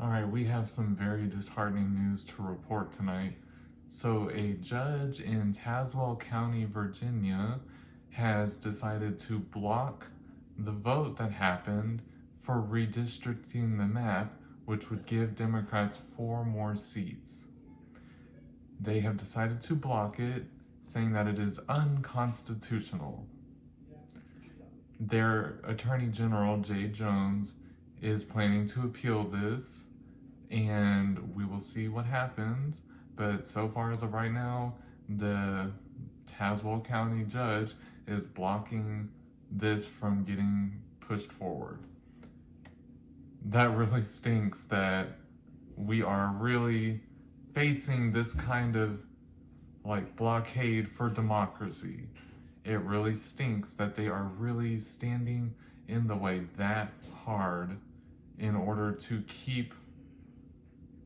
All right, we have some very disheartening news to report tonight. So, a judge in Tazewell County, Virginia, has decided to block the vote that happened for redistricting the map, which would give Democrats 4 more seats. They have decided to block it, saying that it is unconstitutional. Their Attorney General, Jay Jones, is planning to appeal this, and we will see what happens. But so far as of right now, the Tazewell County judge is blocking this from getting pushed forward. That really stinks that we are really facing this kind of blockade for democracy. It really stinks that they are really standing in the way that hard in order to keep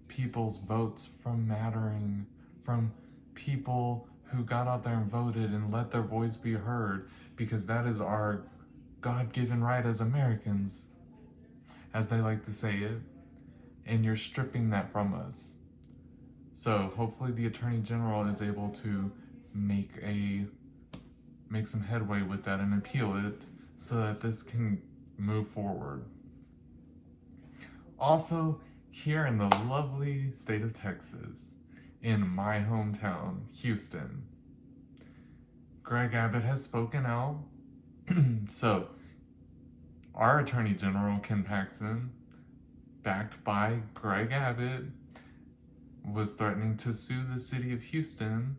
people's votes from mattering, from people who got out there and voted and let their voice be heard, because that is our God-given right as Americans, as they like to say it, and you're stripping that from us. So hopefully the Attorney General is able to make some headway with that and appeal it so that this can move forward. Also, here in the lovely state of Texas, in my hometown, Houston, Greg Abbott has spoken out. So, our Attorney General, Ken Paxton, backed by Greg Abbott, was threatening to sue the city of Houston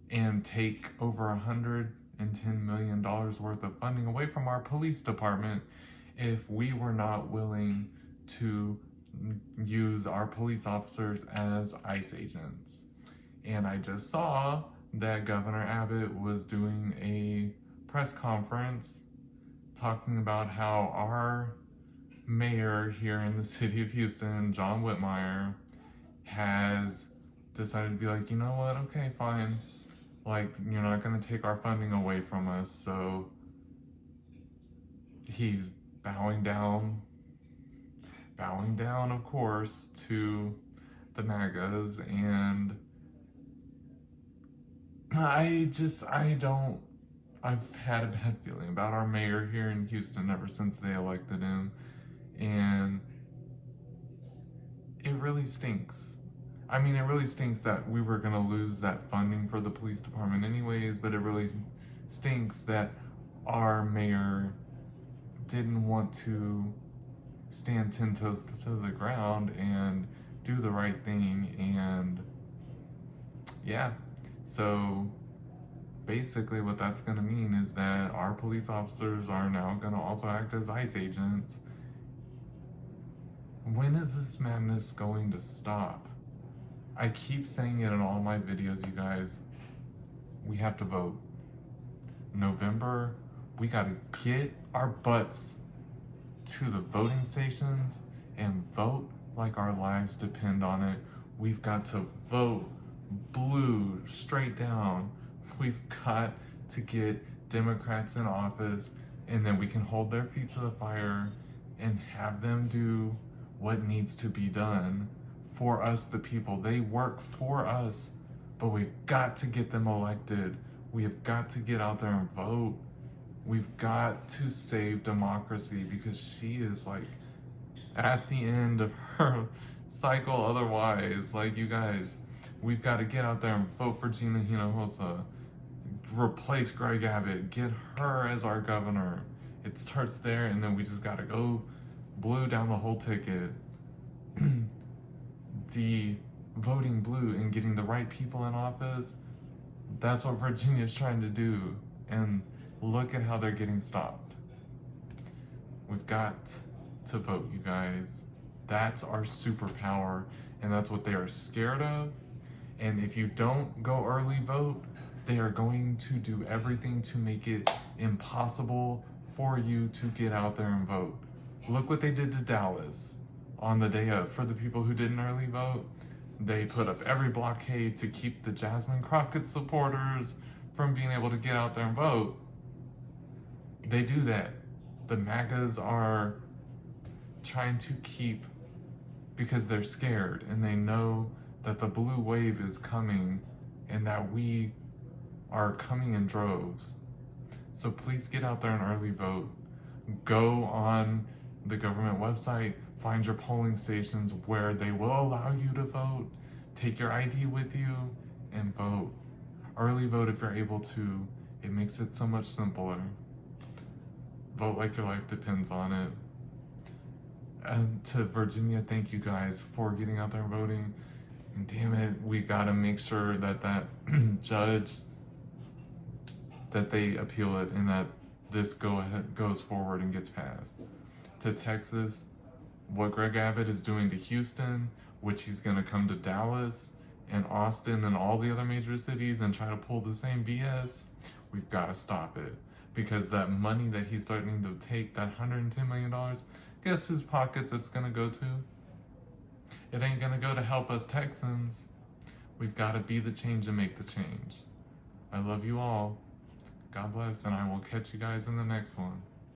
and take over $110 million worth of funding away from our police department if we were not willing to use our police officers as ICE agents. And I just saw that Governor Abbott was doing a press conference talking about how our mayor here in the city of Houston, John Whitmire, has decided to be like, you know what, okay, fine. You're not going to take our funding away from us. So he's bowing down, of course, to the MAGAs. And I've had a bad feeling about our mayor here in Houston ever since they elected him. And it really stinks. I mean, it really stinks that we were going to lose that funding for the police department anyways, but it really stinks that our mayor didn't want to stand 10 toes to the ground and do the right thing. And yeah, so basically what that's going to mean is that our police officers are now going to also act as ICE agents. When is this madness going to stop? I keep saying it in all my videos, you guys. We have to vote. November, we gotta get our butts to the voting stations and vote like our lives depend on it. We've got to vote blue straight down. We've got to get Democrats in office, and then we can hold their feet to the fire and have them do what needs to be done for us, the people. They work for us, but we've got to get them elected. We have got to get out there and vote. We've got to save democracy, because she is at the end of her cycle otherwise. You guys, we've got to get out there and vote for Gina Hinojosa. Replace Greg Abbott. Get her as our governor. It starts there, and then we just got to go blue down the whole ticket. The voting blue and getting the right people in office, that's what Virginia's trying to do. And look at how they're getting stopped. We've got to vote, you guys. That's our superpower, and that's what they are scared of. And if you don't go early vote, they are going to do everything to make it impossible for you to get out there and vote. Look what they did to Dallas on the day of. For the people who didn't early vote, they put up every blockade to keep the Jasmine Crockett supporters from being able to get out there and vote. They do that. The MAGAs are trying to keep because they're scared and they know that the blue wave is coming and that we are coming in droves. So please get out there and early vote. Go on the government website, find your polling stations where they will allow you to vote. Take your ID with you and vote. Early vote if you're able to. It makes it so much simpler. Vote like your life depends on it. And to Virginia, thank you guys for getting out there and voting. And damn it, we gotta make sure that that judge, that they appeal it and that this goes forward and gets passed. To Texas, what Greg Abbott is doing to Houston, which he's gonna come to Dallas and Austin and all the other major cities and try to pull the same BS, we've gotta stop it. Because that money that he's starting to take, that $110 million, guess whose pockets it's gonna go to? It ain't gonna go to help us Texans. We've gotta be the change and make the change. I love you all. God bless, and I will catch you guys in the next one.